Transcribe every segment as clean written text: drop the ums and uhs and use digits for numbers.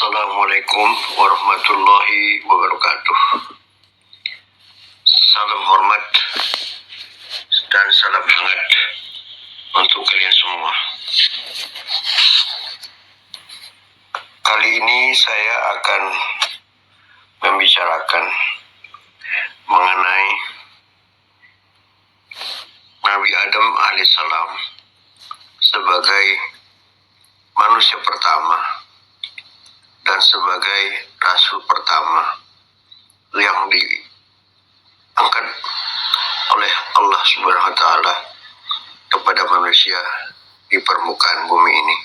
Assalamualaikum warahmatullahi wabarakatuh. Salam hormat dan salam hangat untuk kalian semua. Kali ini saya akan membicarakan mengenai Nabi Adam alaihissalam sebagai manusia pertama dan sebagai rasul pertama yang diangkat oleh Allah Subhanahu wa taala kepada manusia di permukaan bumi ini.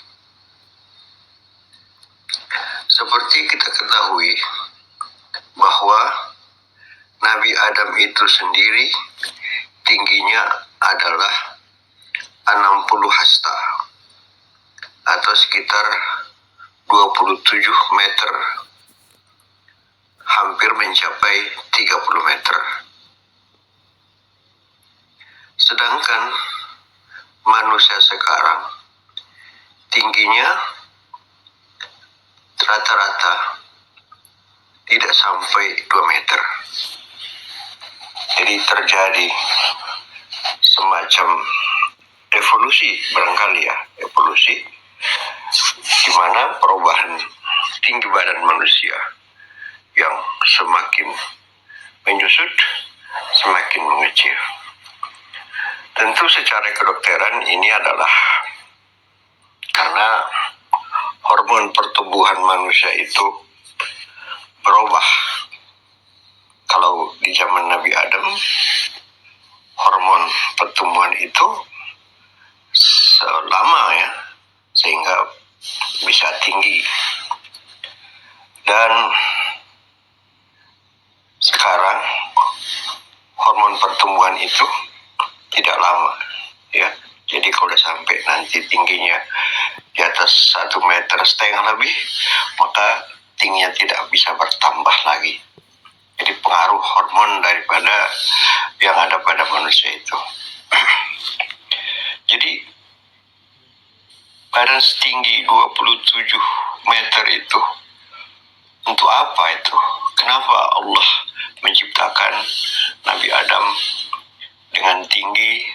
Seperti kita ketahui bahwa Nabi Adam itu sendiri tingginya adalah 60 hasta atau sekitar 27 meter, hampir mencapai 30 meter. Sedangkan manusia sekarang tingginya rata-rata tidak sampai 2 meter. Jadi terjadi semacam evolusi, barangkali ya, evolusi di mana perubahan tinggi badan manusia yang semakin menyusut, semakin mengecil. Tentu secara kedokteran ini adalah karena hormon pertumbuhan manusia itu berubah. Kalau di zaman Nabi Adam, hormon pertumbuhan itu selama ya, sehingga bisa tinggi. Dan sekarang hormon pertumbuhan itu tidak lama ya. Jadi kalau udah sampai nanti tingginya di atas 1,5 meter lebih, maka tingginya tidak bisa bertambah lagi. Jadi pengaruh hormon daripada yang ada pada manusia itu. Jadi badan setinggi 27 meter itu untuk apa itu? Kenapa Allah menciptakan Nabi Adam dengan tinggi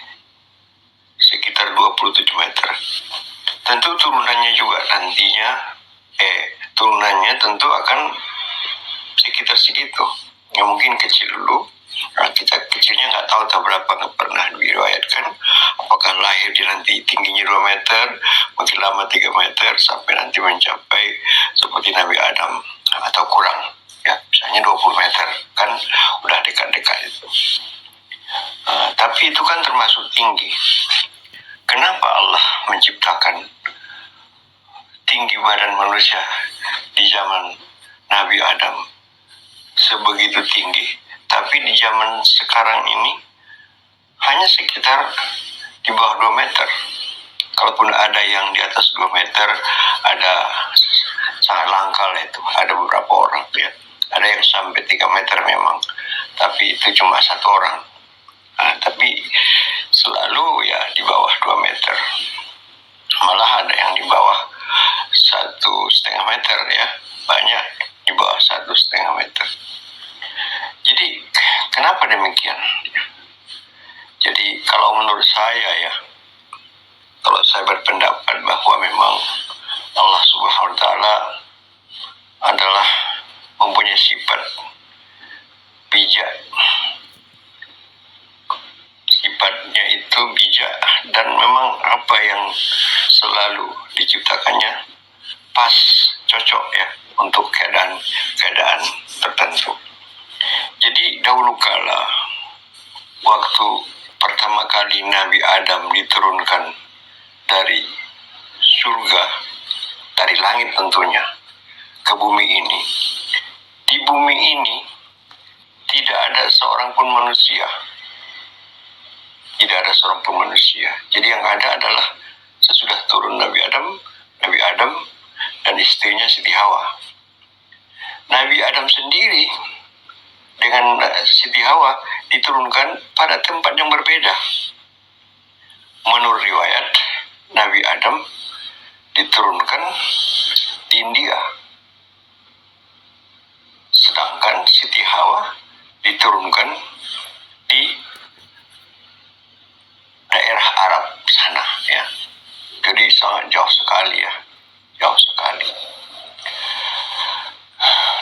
sekitar 27 meter? Tentu turunannya juga nantinya, turunannya tentu akan sekitar segitu. Ya mungkin kecil dulu. Nah, kita kecilnya nggak tahu berapa, nggak pernah diriwayatkan apakah lahir di nanti tingginya 2 meter, makin lama 3 meter, sampai nanti mencapai seperti Nabi Adam atau kurang ya, misalnya 20 meter, kan udah dekat-dekat itu. Tapi itu kan termasuk tinggi. Kenapa Allah menciptakan tinggi badan manusia di zaman Nabi Adam sebegitu tinggi, tapi di zaman sekarang ini hanya sekitar di bawah 2 meter. Kalaupun ada yang di atas 2 meter, ada sangat langka lah itu. Ada beberapa orang ya. Ada yang sampai 3 meter memang, tapi itu cuma satu orang. Tapi selalu ya di bawah 2 meter. Malah ada yang di bawah 1,5 meter ya. Banyak di bawah 1,5 meter. Jadi kenapa demikian? Jadi kalau menurut saya ya, kalau saya berpendapat bahwa memang Allah Subhanahu wa taala adalah mempunyai sifat bijak. Sifatnya itu bijak, dan memang apa yang selalu diciptakannya pas, cocok ya untuk keadaan tertentu. Jadi dahulu kala waktu pertama kali Nabi Adam diturunkan dari surga, dari langit tentunya, ke bumi ini. Di bumi ini tidak ada seorang pun manusia. Tidak ada seorang pun manusia. Jadi yang ada adalah sesudah turun Nabi Adam dan istrinya Siti Hawa. Nabi Adam sendiri dengan Siti Hawa diturunkan pada tempat yang berbeda. Menurut riwayat, Nabi Adam diturunkan di India. diturunkan di daerah Arab sana ya. Jadi sangat jauh sekali ya, jauh sekali.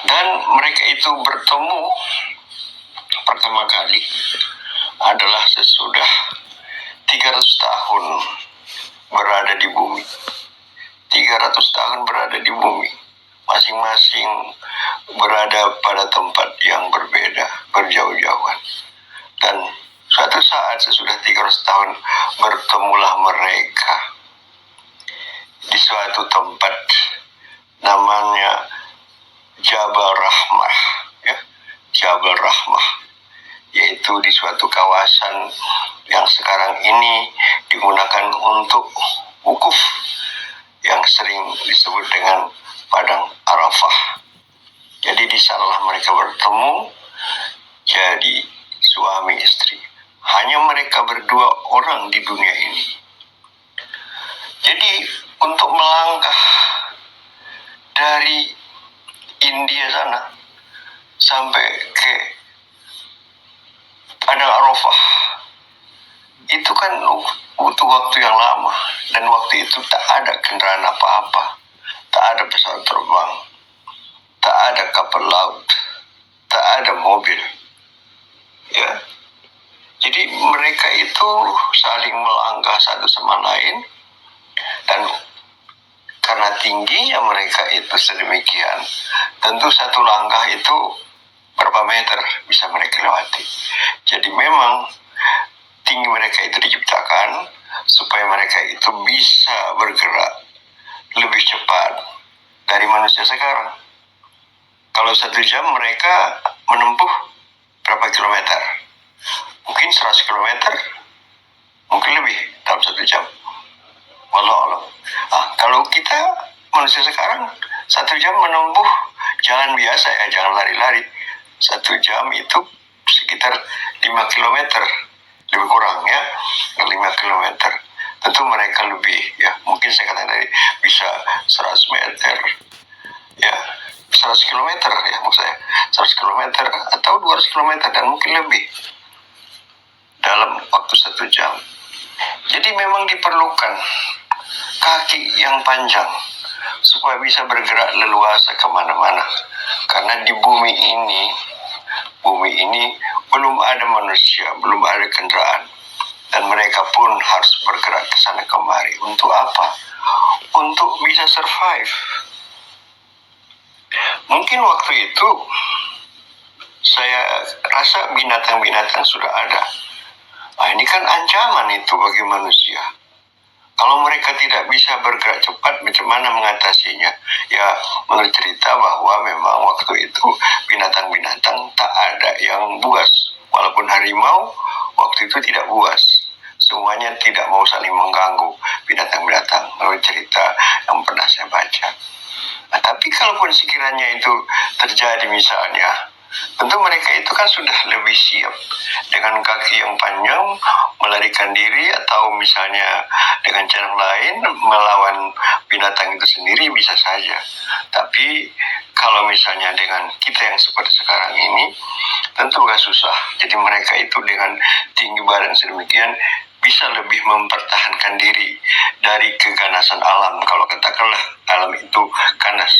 Dan mereka itu bertemu pertama kali adalah sesudah 300 tahun berada di bumi. 300 tahun berada di bumi. Masing-masing berada pada tempat yang berbeda, berjauh-jauhan. Dan suatu saat sesudah 300 tahun bertemulah mereka di suatu tempat namanya Jabal Rahmah ya. Jabal Rahmah, yaitu di suatu kawasan yang sekarang ini digunakan untuk wukuf, yang sering disebut dengan Padang Arafah. Jadi di sanalah mereka bertemu jadi suami istri. Hanya mereka berdua orang di dunia ini. Jadi untuk melangkah dari India sana sampai ke Padang Arafah itu kan butuh waktu yang lama, dan waktu itu tak ada kendaraan apa-apa, tak ada pesawat terbang, tak ada kapal laut, tak ada mobil ya. Jadi mereka itu saling melangkah satu sama lain, dan karena tingginya mereka itu sedemikian, tentu satu langkah itu berapa meter bisa mereka lewati. Jadi memang tinggi mereka itu diciptakan supaya mereka itu bisa bergerak lebih cepat dari manusia sekarang. Kalau 1 jam mereka menempuh berapa kilometer? Mungkin 100 kilometer, mungkin lebih dalam 1 jam. Wallahu a'lam. Kalau kita manusia sekarang 1 jam menempuh jalan biasa ya, jangan lari-lari. 1 jam itu sekitar 5 kilometer, lebih kurang ya, 5 kilometer. Tentu mereka lebih ya, mungkin saya katakan tadi bisa 100 meter ya, 100 kilometer ya, maksud saya 100 kilometer atau 200 kilometer dan mungkin lebih dalam waktu 1 jam. Jadi memang diperlukan kaki yang panjang supaya bisa bergerak leluasa kemana-mana. Karena di bumi ini belum ada manusia, belum ada kendaraan, dan mereka pun harus bergerak ke sana kemari. Untuk apa? Untuk bisa survive. Mungkin waktu itu saya rasa binatang-binatang sudah ada. Ini kan ancaman itu bagi manusia. Kalau mereka tidak bisa bergerak cepat, macam mana mengatasinya? Ya, menurut cerita bahwa memang waktu itu binatang-binatang tak ada yang buas. Walaupun harimau waktu itu tidak buas. Semuanya tidak mau saling mengganggu binatang-binatang, menurut cerita yang pernah saya baca. Tapi kalaupun sekiranya itu terjadi misalnya, tentu mereka itu kan sudah lebih siap dengan kaki yang panjang melarikan diri, atau misalnya dengan cara lain melawan binatang itu sendiri bisa saja. Tapi kalau misalnya dengan kita yang seperti sekarang ini, tentu gak susah. Jadi mereka itu dengan tinggi badan sedemikian bisa lebih mempertahankan diri dari keganasan alam. Kalau katakanlah alam itu ganas,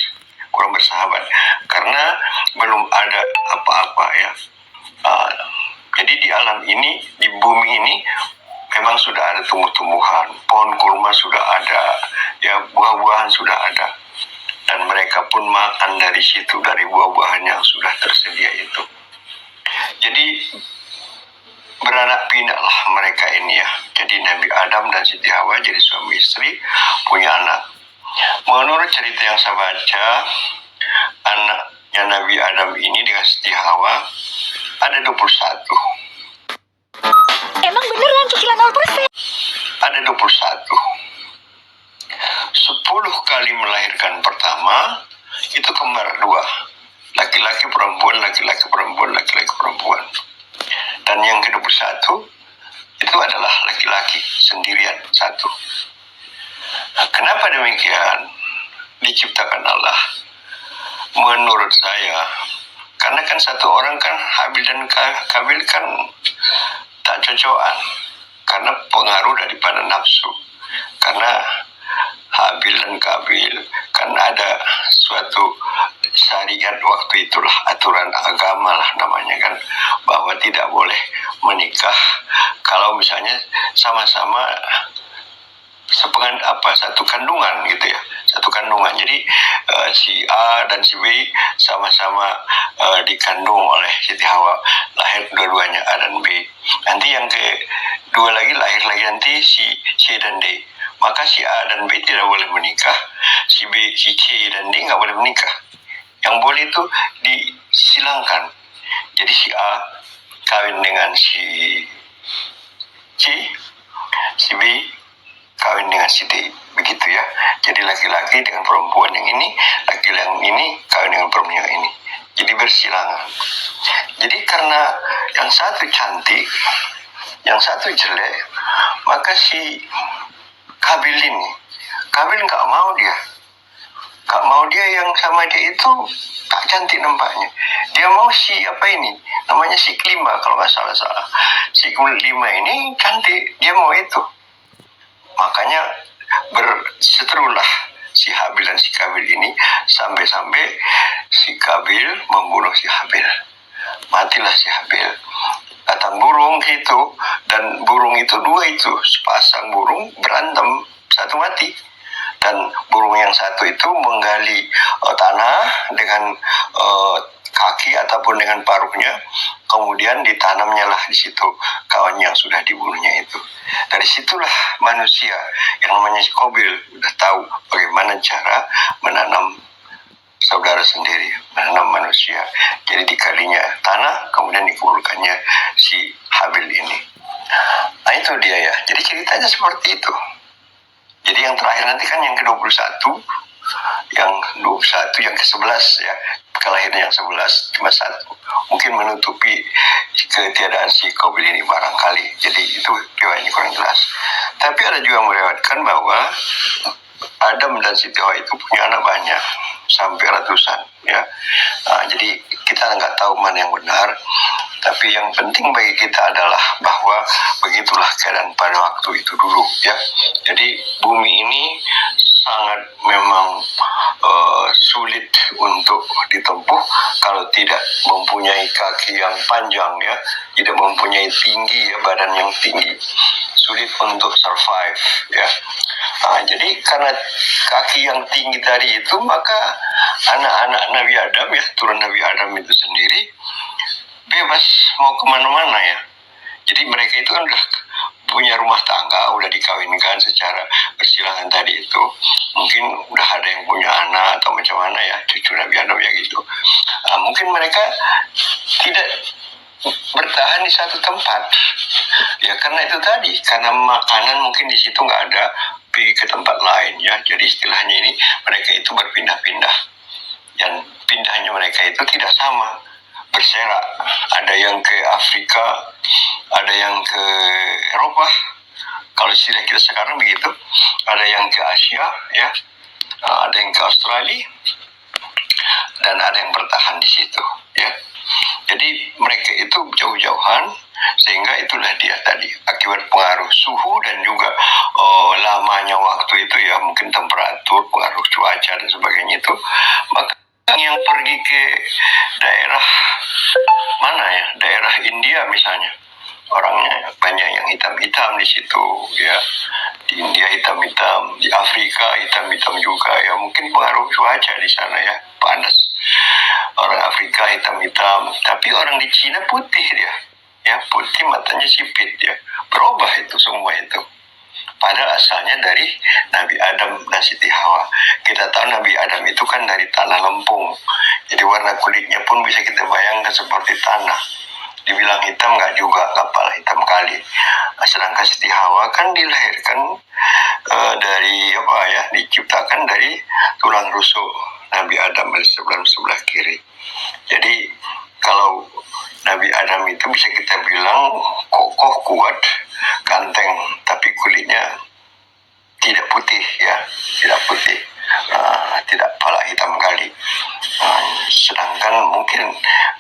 kurang bersahabat, karena belum ada apa-apa ya. Jadi di alam ini, di bumi ini memang sudah ada tumbuh-tumbuhan, pohon kurma sudah ada, ya buah-buahan sudah ada, dan mereka pun makan dari situ, dari buah-buahan yang sudah tersedia itu. Jadi beranak pinaklah mereka ini ya. Jadi Nabi Adam dan Siti Hawa jadi suami istri, punya anak. Menurut cerita yang saya baca, anaknya Nabi Adam ini dengan Siti Hawa ada 21. Emang beneran cicilan 0%? Ada 21. 10 kali melahirkan pertama itu kembar 2. Laki-laki perempuan, laki-laki perempuan, laki-laki perempuan. Dan yang ke-21 itu adalah laki-laki sendirian satu. Kenapa demikian? Diciptakan Allah. Menurut saya, Karena kan satu orang kan Habil dan Kabil kan tak cocokan karena pengaruh daripada nafsu. Karena Habil dan Kabil kan ada suatu syariat waktu itulah, aturan agama lah namanya kan, bahwa tidak boleh menikah kalau misalnya sama-sama satu kandungan gitu ya, satu kandungan. Jadi si A dan si B sama-sama dikandung oleh Siti Hawa, lahir dua-duanya A dan B. Nanti yang kedua lagi lahir lagi nanti si C dan D. Maka si A dan B tidak boleh menikah, si B, si C dan D nggak boleh menikah. Yang boleh itu disilangkan. Jadi si A kawin dengan si C, si B kawin dengan si D, begitu ya. Jadi laki-laki dengan perempuan yang ini, laki-laki yang ini kawin dengan perempuan yang ini. Jadi bersilangan. Jadi karena yang satu cantik, yang satu jelek, maka si Kabil nggak mau dia yang sama dia itu tak cantik nampaknya. Dia mau si apa ini, namanya si kelima kalau nggak salah. Si kelima ini cantik, dia mau itu. Makanya berseterulah si Habil dan si Kabil ini sampai-sampai si Kabil membunuh si Habil. Matilah si Habil. Datang burung itu, dan burung itu dua itu, sepasang burung berantem, satu mati. Dan burung yang satu itu menggali tanah dengan kaki ataupun dengan paruhnya, kemudian ditanamnya lah di situ kawan yang sudah dibunuhnya itu. Dari situlah manusia yang namanya Qabil udah tahu bagaimana cara menanam saudara sendiri, menanam manusia. Jadi dikalinya tanah, kemudian dikuburkannya si Habil ini. Nah itu dia ya. Jadi ceritanya seperti itu. Jadi yang terakhir nanti kan yang ke-21, yang ke-11 ya, kelahiran yang 11 cuma satu. Mungkin menutupi ketiadaan si Qabil ini barangkali. Jadi itu riwayatnya kurang jelas. Tapi ada juga yang meriwayatkan bahwa Adam dan Siti Hawa itu punya anak banyak, sampai ratusan ya. Jadi kita nggak tahu mana yang benar, tapi yang penting bagi kita adalah bahwa begitulah keadaan pada waktu itu dulu ya. Jadi bumi ini sangat memang sulit untuk ditempuh kalau tidak mempunyai kaki yang panjang ya, tidak mempunyai tinggi ya, badan yang tinggi, sulit untuk survive ya. Jadi karena kaki yang tinggi tadi itu, maka anak-anak Nabi Adam ya, turun Nabi Adam itu sendiri bebas mau kemana-mana ya. Jadi mereka itu kan udah punya rumah tangga, udah dikawinkan secara bersilangan tadi itu. Mungkin udah ada yang punya anak atau macam mana ya, cucu Nabi Adam ya gitu. Mungkin mereka tidak bertahan di satu tempat ya, karena itu tadi, karena makanan mungkin di situ nggak ada, pergi ke tempat lain ya. Jadi istilahnya ini mereka itu berpindah-pindah, dan pindahnya mereka itu tidak sama, berserak. Ada yang ke Afrika, ada yang ke Eropa, kalau istilah kita sekarang begitu, ada yang ke Asia ya, ada yang ke Australia, dan ada yang bertahan di situ ya. Jadi mereka itu jauh-jauhan, sehingga itulah dia tadi akibat pengaruh suhu dan juga lamanya waktu itu ya, mungkin temperatur, pengaruh cuaca dan sebagainya itu, maka yang pergi ke daerah mana ya, daerah India misalnya, orangnya banyak yang hitam-hitam di situ ya. Di India hitam-hitam, di Afrika hitam-hitam juga ya, mungkin pengaruh cuaca di sana ya, panas. Orang Afrika hitam-hitam, tapi orang di Cina putih dia ya, putih, matanya sipit ya. Berubah itu semua itu, padahal asalnya dari Nabi Adam dan Siti Hawa. Kita tahu Nabi Adam itu kan dari tanah lempung, jadi warna kulitnya pun bisa kita bayangkan seperti tanah. Dibilang hitam nggak juga, nggak pala hitam kali. Sedangkan Siti Hawa kan dilahirkan dari apa ya, diciptakan dari tulang rusuk Nabi Adam di sebelah kiri. Jadi kalau Nabi Adam itu bisa kita bilang kokoh, kuat, ganteng, tapi kulitnya tidak putih ya, tidak putih, tidak pala hitam kali. Sedangkan mungkin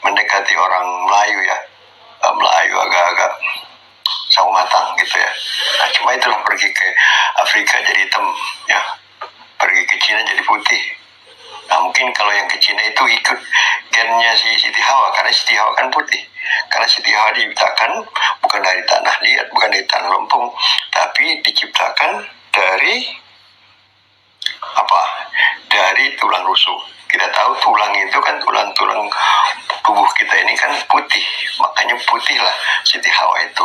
mendekati orang Melayu ya, Melayu agak-agak sawo matang gitu ya. Nah, cuma itulah pergi ke Afrika jadi hitam ya, pergi ke Cina jadi putih. Nah, mungkin kalau yang ke Cina itu ikut gennya si Siti Hawa, karena Siti Hawa kan putih. Karena Siti Hawa diciptakan bukan dari tanah liat, bukan dari tanah lempung, tapi diciptakan dari apa? Dari tulang rusuk. Kita tahu tulang itu kan tulang-tulang tubuh kita ini kan putih, makanya putih lah Siti Hawa itu.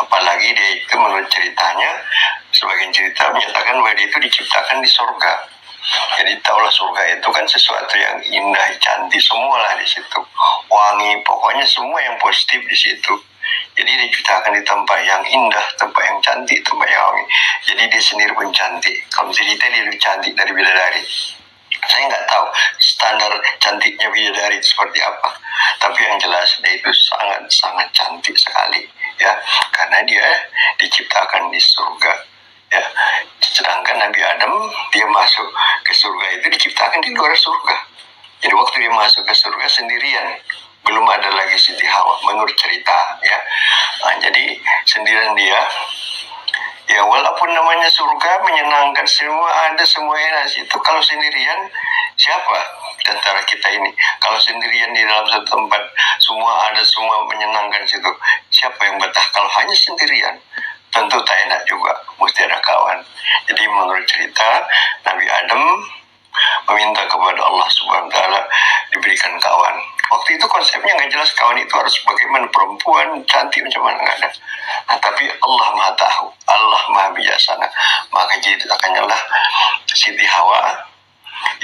Apalagi dia itu menurut ceritanya, sebagian cerita menyatakan bahwa dia itu diciptakan di surga. Jadi tahulah surga itu kan sesuatu yang indah, cantik, semua lah di situ, wangi, pokoknya semua yang positif di situ. Jadi dia diciptakan di tempat yang indah, tempat yang cantik, tempat yang wangi. Jadi dia sendiri pun cantik. Kalau cerita dia lebih cantik dari bidadari. Saya nggak tahu standar cantiknya bidadari itu seperti apa, tapi yang jelas dia itu sangat-sangat cantik sekali ya, karena dia diciptakan di surga ya. Sedangkan Nabi Adam dia masuk ke surga itu diciptakan di luar surga. Jadi waktu dia masuk ke surga sendirian, belum ada lagi Siti Hawa menurut cerita ya. Nah, jadi sendirian dia. Ya walaupun namanya surga menyenangkan, semua ada, semua enak itu, kalau sendirian siapa di antara kita ini? Kalau sendirian di dalam satu tempat semua ada, semua menyenangkan situ, siapa yang betah? Kalau hanya sendirian tentu tak enak juga, mesti ada kawan. Jadi menurut cerita Nabi Adam meminta kepada Allah Subhanahu wa taala diberikan kawan. Waktu itu konsepnya nggak jelas kawan itu harus bagaimana, perempuan cantik macam mana, nggak ada. Nah, tapi Allah Maha tahu, Allah Maha bijaksana, maka ciptakannya Siti Hawa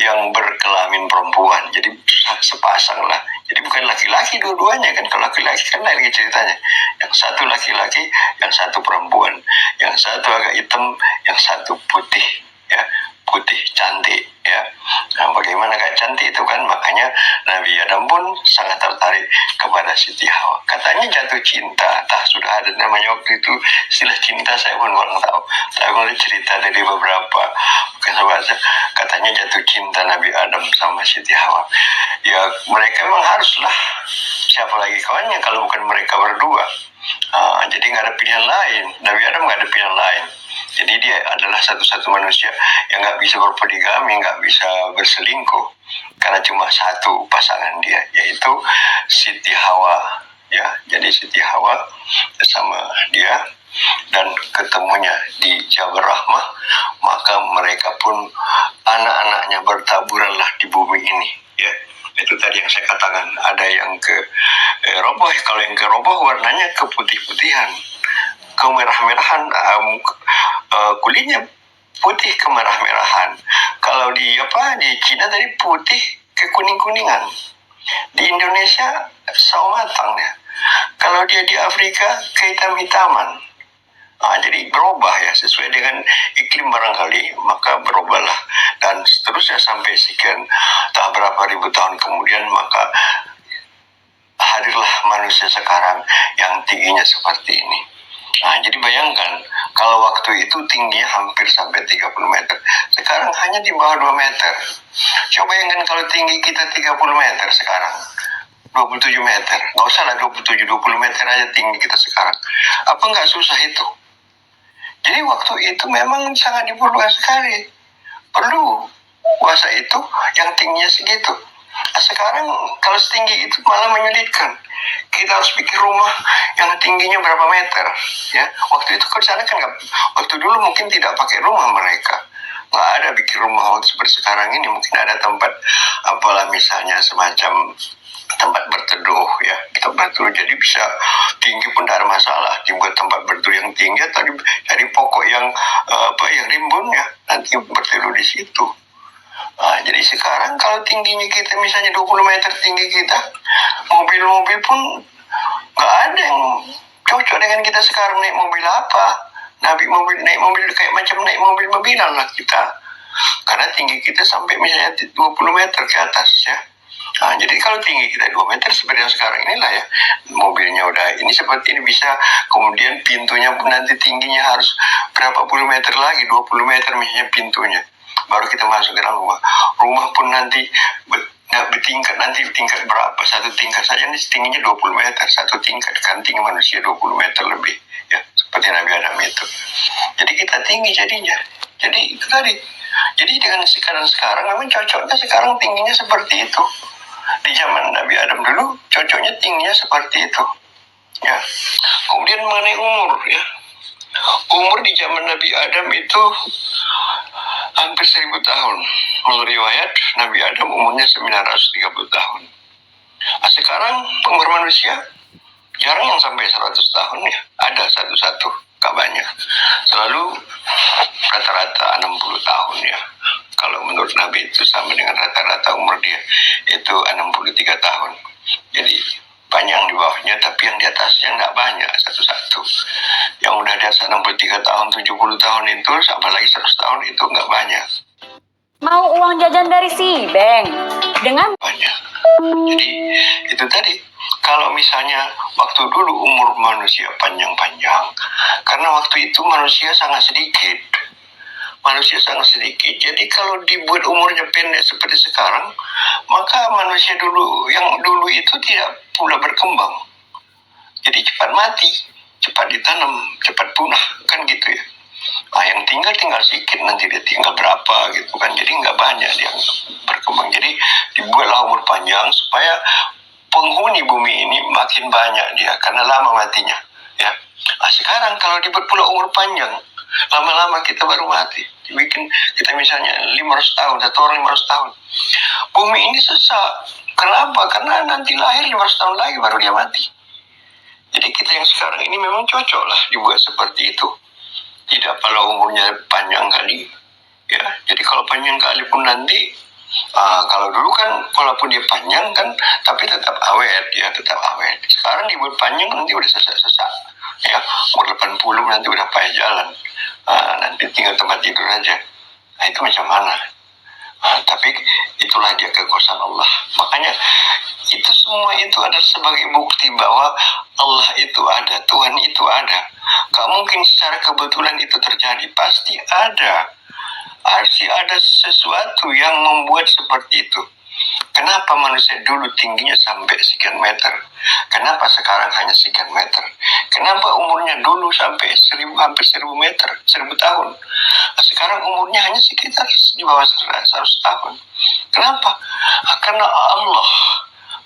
yang berkelamin perempuan, jadi sepasang lah. Jadi bukan laki-laki dua-duanya kan, kalau laki-laki kan lain ceritanya, yang satu laki-laki, yang satu perempuan, yang satu agak hitam, yang satu putih ya, putih cantik ya. Nah, bagaimana kayak cantik itu kan, makanya Nabi Adam pun sangat tertarik kepada Siti Hawa. Katanya jatuh cinta, entah sudah ada namanya waktu itu istilah cinta, saya pun kurang tahu. Tapi mulai cerita dari beberapa bahasa, katanya jatuh cinta Nabi Adam sama Siti Hawa. Ya mereka memang haruslah, siapa lagi kawannya kalau bukan mereka berdua. Jadi nggak ada pilihan lain. Nabi Adam nggak ada pilihan lain. Jadi dia adalah satu-satu manusia yang nggak bisa berpoligami, nggak bisa berselingkuh, karena cuma satu pasangan dia, yaitu Siti Hawa. Ya, jadi Siti Hawa sama dia dan ketemunya di Jabal Rahmah, maka mereka pun anak-anaknya bertaburanlah di bumi ini. Ya, itu tadi yang saya katakan, ada yang ke roboh. Kalau yang ke roboh warnanya keputih-putihan, kemerah-merahan, kulitnya putih kemerah-merahan. Kalau di Cina tadi putih ke kuning-kuningan. Di Indonesia sawo matang ya. Kalau dia di Afrika kehitam-hitaman. Jadi berubah ya, sesuai dengan iklim barangkali, maka berubahlah. Dan seterusnya sampai sekian tak berapa ribu tahun kemudian, maka hadirlah manusia sekarang yang tingginya seperti ini. Nah, jadi bayangkan kalau waktu itu tingginya hampir sampai 30 meter. Sekarang hanya di bawah 2 meter. Coba bayangkan kalau tinggi kita 30 meter sekarang. 27 meter. Nggak usah lah 27, 20 meter aja tinggi kita sekarang. Apa nggak susah itu? Jadi waktu itu memang sangat diperlukan sekali. Perlu kuasa itu yang tingginya segitu. Nah, sekarang kalau setinggi itu malah menyulitkan. Kita harus bikin rumah yang tingginya berapa meter ya. Waktu itu ke sana kan waktu dulu mungkin tidak pakai rumah mereka, nggak ada bikin rumah waktu seperti sekarang ini. Mungkin ada tempat apalah misalnya semacam tempat berteduh ya, tempat berteduh, jadi bisa tinggi pun tidak ada masalah, dibuat tempat berteduh yang tinggi atau dari pokok yang yang rimbun ya, nanti berteduh di situ. Jadi sekarang kalau tingginya kita misalnya 20 meter tinggi kita, mobil-mobil pun nggak ada yang cocok dengan kita sekarang. Naik mobil apa? Naik mobil kayak macam naik mobil-mobilan lah kita, karena tinggi kita sampai misalnya 20 meter ke atas ya. Jadi kalau tinggi kita 2 meter seperti yang sekarang inilah ya, mobilnya udah ini seperti ini bisa, kemudian pintunya pun nanti tingginya harus berapa puluh meter lagi, 20 meter misalnya pintunya, baru kita masuk ke dalam rumah. Rumah pun nanti Nah, bertingkat nanti tingkat berapa? Satu tingkat saja ini tingginya 20 meter. Satu tingkat kan tinggi manusia 20 meter lebih. Ya, seperti Nabi Adam itu. Jadi kita tinggi jadinya. Jadi itu tadi. Jadi dengan sekarang memang cocoknya sekarang tingginya seperti itu. Di zaman Nabi Adam dulu cocoknya tingginya seperti itu. Ya. Kemudian mengenai umur ya. Umur di zaman Nabi Adam itu hampir 1000 tahun. Menurut riwayat, Nabi Adam umurnya 930 tahun. Nah, sekarang umur manusia jarang yang sampai 100 tahun ya. Ada satu-satu, gak banyak. Selalu rata-rata 60 tahun ya. Kalau menurut Nabi itu sama dengan rata-rata umur dia itu 63 tahun. Jadi banyak yang di bawahnya, tapi yang di atasnya nggak banyak, satu-satu. Yang udah di atas 63 tahun, 70 tahun itu, apalagi 100 tahun itu nggak banyak. Mau uang jajan dari si Beng dengan Banyak. Jadi itu tadi, kalau misalnya waktu dulu umur manusia panjang-panjang, karena waktu itu manusia sangat sedikit. Jadi kalau dibuat umurnya pendek seperti sekarang, maka manusia yang dulu itu tidak pula berkembang. Jadi cepat mati, cepat ditanam, cepat punah, kan gitu ya. Nah, yang tinggal sedikit, nanti dia tinggal berapa gitu kan. Jadi nggak banyak dia berkembang. Jadi dibuatlah umur panjang supaya penghuni bumi ini makin banyak dia, karena lama matinya. Ya. Nah, sekarang kalau dibuat pula umur panjang, lama-lama kita baru mati. Dibikin kita misalnya 500 tahun, satu orang 500 tahun. Bumi ini sesak. Kenapa? Karena nanti lahir 500 tahun lagi baru dia mati. Jadi kita yang sekarang ini memang cocok lah dibuat seperti itu. Tidak kalau umurnya panjang kali. Ya, jadi kalau panjang kali pun nanti, kalau dulu kan walaupun dia panjang kan, tapi tetap awet ya, tetap awet. Sekarang dibuat panjang nanti udah sesak-sesak. Ya, umur 80 nanti udah payah jalan. Nanti tinggal tempat tidur aja. Nah, itu macam mana? Tapi itulah dia kekuasaan Allah. Makanya itu semua itu adalah sebagai bukti bahwa Allah itu ada, Tuhan itu ada. Gak mungkin secara kebetulan itu terjadi, pasti ada. Pasti ada sesuatu yang membuat seperti itu. Kenapa manusia dulu tingginya sampai sekian meter? Kenapa sekarang hanya sekian meter? Kenapa umurnya dulu sampai hampir 1000 meter, 1000 tahun? Sekarang umurnya hanya sekitar di bawah 100 tahun. Kenapa? Karena Allah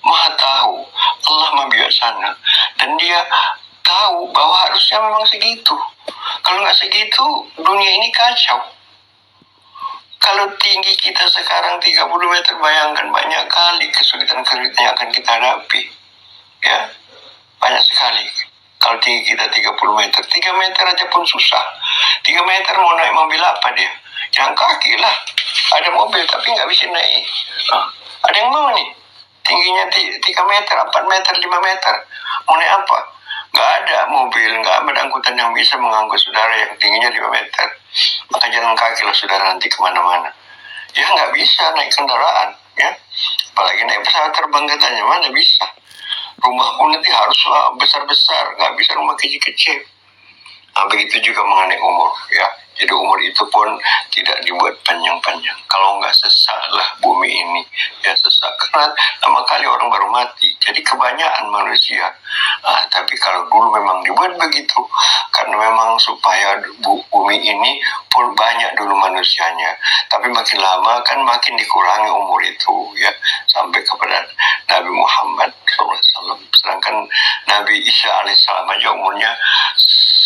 Maha tahu, Allah Maha bijaksana, dan Dia tahu bahwa harusnya memang segitu. Kalau nggak segitu, dunia ini kacau. Kalau tinggi kita sekarang 30 meter, bayangkan banyak kali kesulitan-kesulitan yang akan kita hadapi. Ya, banyak sekali. Kalau tinggi kita 30 meter, 3 meter aja pun susah. 3 meter mau naik mobil apa dia? Jalan kaki lah. Ada mobil tapi nggak bisa naik. Ada yang mau nih? Tingginya 3 meter, 4 meter, 5 meter. Mau naik apa? Nggak ada mobil, nggak ada angkutan yang bisa mengangkut saudara yang tingginya 5 meter. Maka jalan kaki lah saudara nanti kemana-mana. Ya nggak bisa naik kendaraan. Ya. Apalagi naik pesawat terbang katanya, mana bisa. Rumah pun nanti harus besar-besar, nggak bisa rumah kecil-kecil. Nah, begitu juga mengenai umur. Ya. Jadi umur itu pun tidak dibuat panjang-panjang. Kalau nggak sesak lah bumi ini, ya sesak. Karena lama kali orang baru mati. Jadi kebanyakan manusia. Tapi kalau dulu memang dibuat begitu, karena memang supaya bumi ini pun banyak dulu manusianya. Tapi makin lama kan makin dikurangi umur itu, ya sampai kepada Nabi Muhammad SAW. Sedangkan Nabi Isa alaihissalam aja umurnya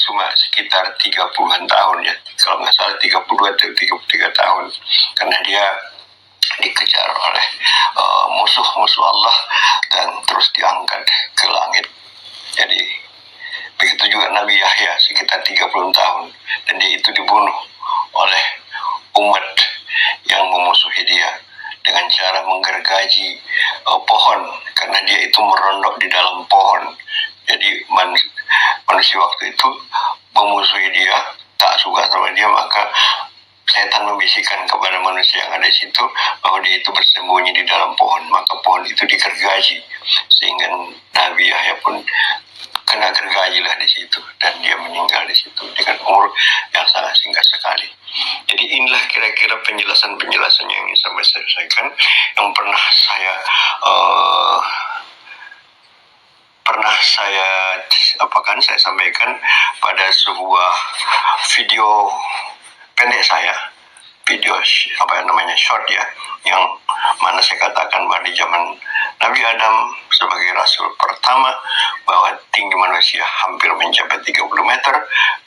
cuma sekitar 30-an tahun ya, kalau nggak salah 32 atau 33 tahun, karena dia dikejar oleh musuh-musuh Allah dan terus diangkat ke langit. Jadi begitu juga Nabi Yahya sekitar 30 tahun, dan dia itu dibunuh oleh umat yang memusuhi dia dengan cara menggergaji pohon, karena dia itu merondok di dalam pohon. Jadi manusia waktu itu memusuhi dia, tak suka sama dia, maka setan membisikkan kepada manusia yang ada di situ bahwa dia itu bersembunyi di dalam pohon. Maka pohon itu digergaji sehingga Nabi Yahya pun kena gergaji lah di situ dan dia meninggal di situ dengan umur yang sangat singkat sekali. Jadi inilah kira-kira penjelasan-penjelasan yang ingin saya sampaikan, yang pernah saya sampaikan pada sebuah video pendek saya, video short ya, yang mana saya katakan bahwa di zaman Nabi Adam sebagai rasul pertama bahwa tinggi manusia hampir mencapai 30 meter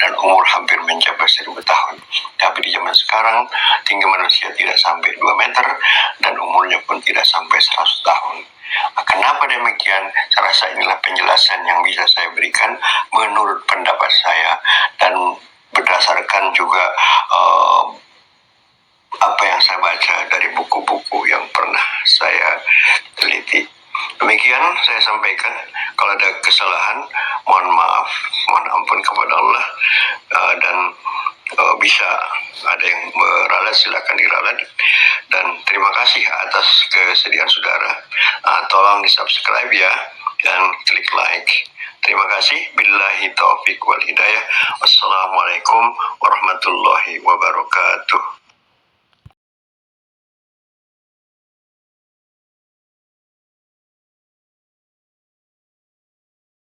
dan umur hampir mencapai 1000 tahun. Tapi di zaman sekarang tinggi manusia tidak sampai 2 meter dan umurnya pun tidak sampai 100 tahun. Kenapa demikian? Saya rasa inilah penjelasan yang bisa saya berikan menurut pendapat saya dan berdasarkan juga apa yang saya baca dari buku-buku yang pernah saya teliti. Demikian saya sampaikan. Kalau ada kesalahan, mohon maaf, mohon ampun kepada Allah, dan bisa ada yang meralat, silakan diralat. Dan terima kasih atas kesediaan saudara. Tolong di subscribe ya dan klik like. Terima kasih. Billahi taufiq wal hidayah. Wassalamualaikum warahmatullahi wabarakatuh.